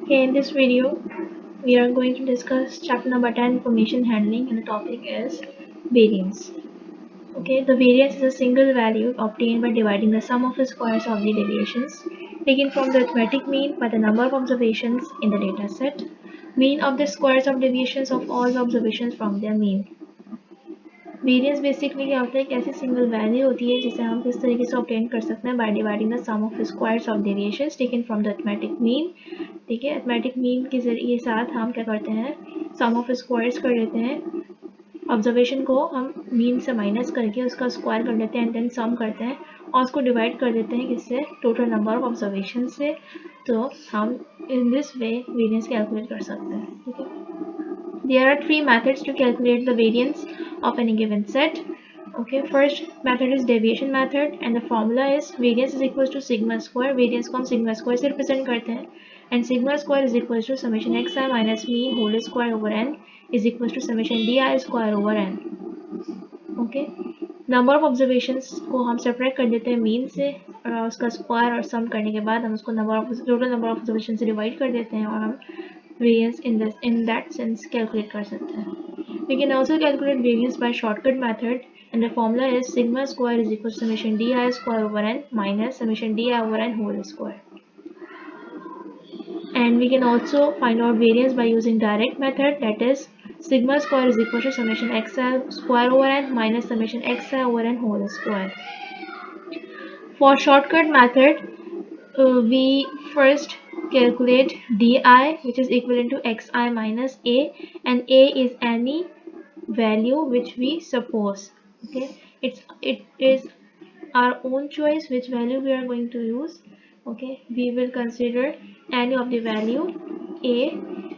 Okay, in this video, we are going to discuss chapter number 10, information handling, and the topic is variance. Okay, the variance is a single value obtained by dividing the sum of the squares of the deviations taken from the arithmetic mean by the number of observations in the data set, mean of the squares of deviations of all the observations from their mean. Variance basically क्या होता है, एक ऐसी single value होती है जिसे हम किस तरीके से ऑब्टेन कर सकते हैं by dividing the sum of squares of deviations taken from the arithmetic mean. ठीक है, अरिथमेटिक मीन के जरिए साथ हम क्या करते हैं, सम ऑफ स्क्वायर्स कर लेते हैं. ऑब्जर्वेशन को हम मीन से माइनस करके उसका स्क्वायर कर लेते हैं एंड देन सम करते हैं और उसको डिवाइड कर देते हैं किससे, टोटल नंबर ऑफ ऑब्जर्वेशन से. तो हम in this way variance calculate कर सकते हैं. ठीक है, there are three methods to calculate the variance of any given set. Okay, first method is deviation method and the formula is variance is equals to sigma square. Variance को हम sigma square से represent करते हैं and sigma square is equals to summation xi minus mean whole square over n is equals to summation di square over n. Okay, number of observations को हम separate कर देते हैं मीन से और उसका स्क्वायर और सम करने के बाद हम उसको टोटल नंबर ऑफ ऑब्जर्वेशन से डिवाइड कर देते हैं और हम variance in that sense calculate कर सकते हैं. We can also calculate variance by shortcut method and the formula is sigma square is equal to summation di square over n minus summation di over n whole square. And we can also find out variance by using direct method, that is sigma square is equal to summation xi square over n minus summation xi over n whole square. For shortcut method, we first calculate di, which is equivalent to xi minus a, and a is any value which we suppose. Okay, it is our own choice which value we are going to use. Okay, we will consider any of the value a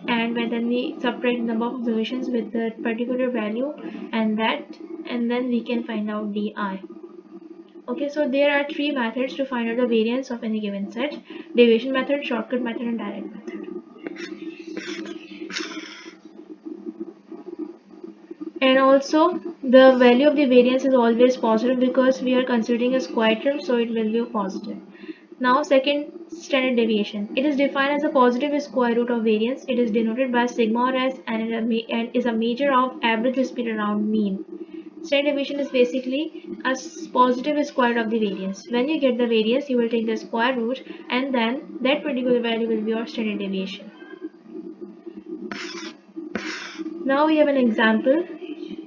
and then we subtract the number of observations with the particular value and then we can find out di. Okay, so there are three methods to find out the variance of any given set: deviation method, shortcut method, and direct method. And also the value of the variance is always positive because we are considering a square term, so it will be positive. Now second, standard deviation. It is defined as a positive square root of variance. It is denoted by sigma or s and is a measure of average speed around mean. Standard deviation is basically a positive square root of the variance. When you get the variance, you will take the square root and then that particular value will be your standard deviation. Now we have an example.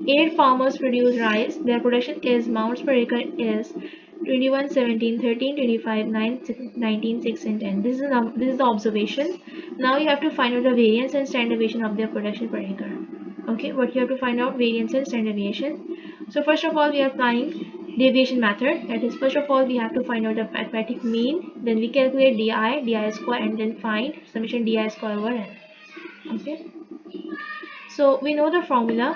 8 farmers produce rice. Their production is mounds per acre is 21, 17, 13, 25, 9, 19, 6 and 10. This is the observation. Now you have to find out the variance and standard deviation of their production per acre. Okay, what you have to find out, variance and standard deviation. So first of all we are applying deviation method. That is, first of all we have to find out the arithmetic mean, then we calculate di square and then find summation di square over n. Okay, so we know the formula.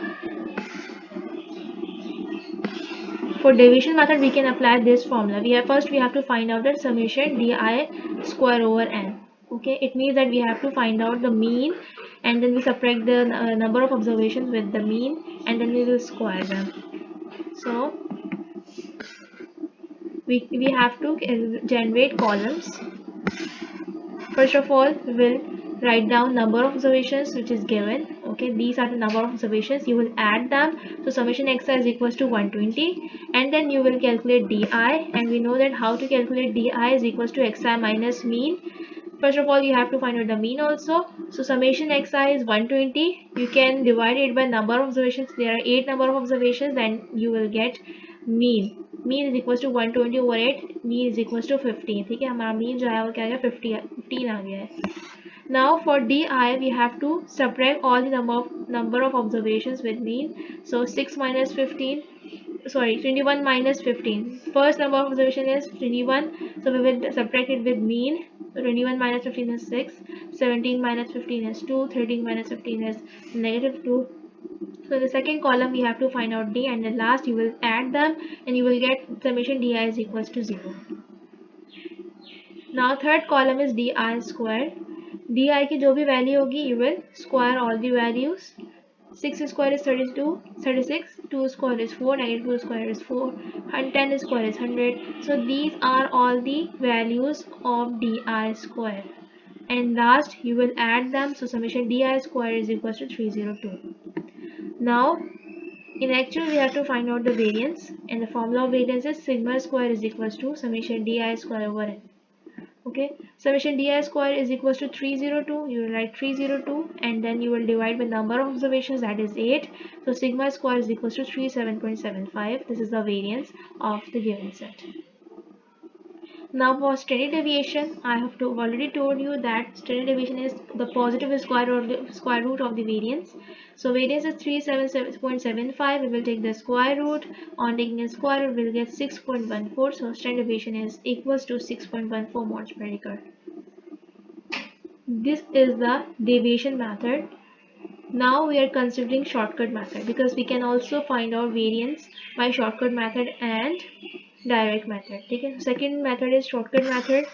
For deviation method we can apply this formula. We have to find out the summation di square over n. Okay, it means that we have to find out the mean and then we subtract the number of observations with the mean and then we will square them. So we have to generate columns. First of all we will write down number of observations which is given. Okay, these are the number of observations, you will add them. So summation xi is equals to 120 and then you will calculate di, and we know that how to calculate di is equals to xi minus mean. First of all you have to find out the mean also. So summation xi is 120, you can divide it by number of observations. There are 8 number of observations and you will get mean. Mean is equals to 120 over 8, mean is equals to 15. ठीक है, हमारा mean जो है वो क्या आ गया, 15 आ गया है. Now for di we have to subtract all the number of observations with mean. So 6 minus 15, sorry, 21 minus 15. First number of observation is 21, so we will subtract it with mean. So 21 minus 15 is 6, 17 minus 15 is 2, 13 minus 15 is negative 2. So the second column we have to find out d and then last you will add them and you will get summation di is equals to 0. Now third column is di square. di की जो भी value होगी you will square all the values. 6 square is 32, 36, 2 square is 4, negative 2 square is 4, and 10 square is 100. So these are all the values of di square. And last you will add them, so summation di square is equals to 302. Now in actual we have to find out the variance, and the formula of variance is sigma square is equals to summation di square over n. Okay, summation di square is equals to 302. You will write 302 and then you will divide by number of observations, that is 8. So sigma square is equals to 37.75. This is the variance of the given set. Now for standard deviation, I have already told you that standard deviation is the positive square root of the variance. So variance is 377.75. We will take the square root. On taking a square root, we will get 6.14. So standard deviation is equals to 6.14 moles per acre. This is the deviation method. Now we are considering shortcut method, because we can also find out variance by shortcut method and direct method. Okay, second method is shortcut method.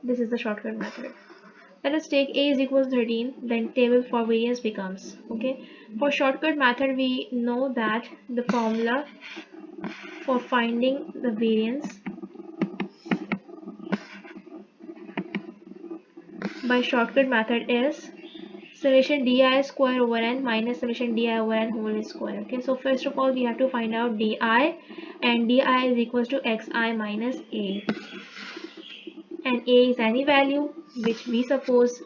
This is the shortcut method. Let us take a is equals 13, then table for variance becomes, okay. For shortcut method we know that the formula for finding the variance by shortcut method is summation di square over n minus summation di over n whole square. Okay, so first of all we have to find out di, and di is equals to xi minus a, and a is any value which we suppose.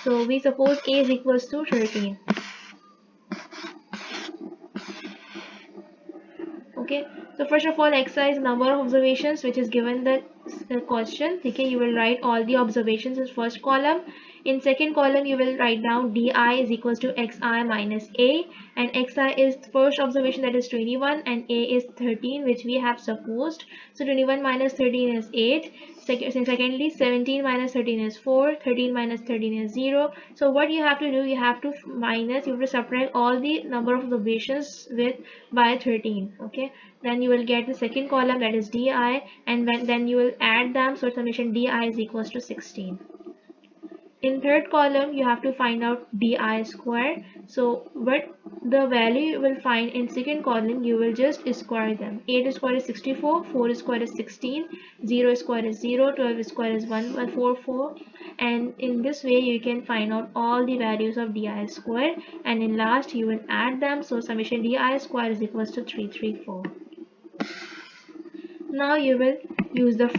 So we suppose a is equals to 13. Okay, so first of all xi is number of observations which is given the question. Okay, you will write all the observations in first column. In second column you will write down di is equals to xi minus a, and xi is first observation, that is 21, and a is 13 which we have supposed. So 21 minus 13 is 8. Secondly 17 minus 13 is 4, 13 minus 13 is 0. So what you have to do, you have to subtract all the number of observations with by 13. Okay, then you will get the second column, that is di, and then you will add them, so summation di is equals to 16. In third column you have to find out di square. So what the value you will find in second column, you will just square them. 8 square is 64, 4 square is 16, 0 square is 0, 12 square is 144, and in this way you can find out all the values of di square, and in last you will add them, so summation di square is equals to 334. Now you will use this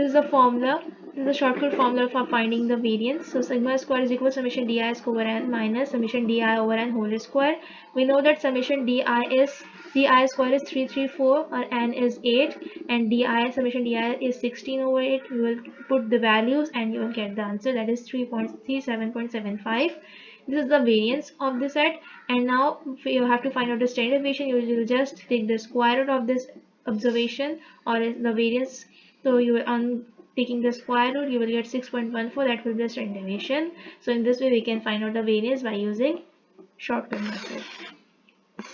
is the formula. This is the shortcut formula for finding the variance. So sigma square is equal to summation di square over n minus summation di over n whole square. We know that summation di square is 334, or n is 8, and summation di is 16 over 8. You will put the values and you will get the answer, that is 3.37.75. This is the variance of the set. And now you have to find out the standard deviation. You will just take the square root of this observation or the variance. So you will, on taking the square root, you will get 6.14. That will be the standard deviation. So in this way we can find out the variance by using shortcut method.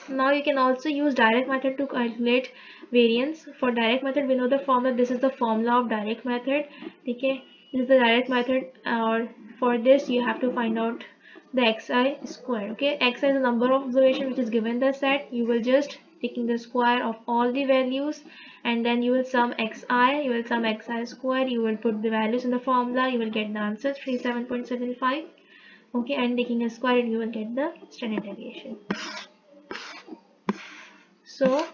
Now you can also use direct method to calculate variance. For direct method we know the formula. This is the formula of direct method. Okay, this is the direct method. Or for this you have to find out the xi square. Okay, xi is the number of observation which is given the set. You will just taking the square of all the values, and then you will sum xi, square, you will put the values in the formula, you will get the answer 37.75. okay, and taking a square you will get the standard deviation. So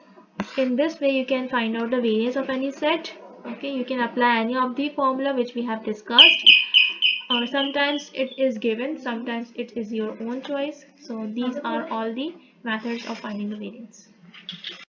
in this way you can find out the variance of any set. Okay, you can apply any of the formula which we have discussed, or sometimes it is given, sometimes it is your own choice. So these are all the methods of finding the variance.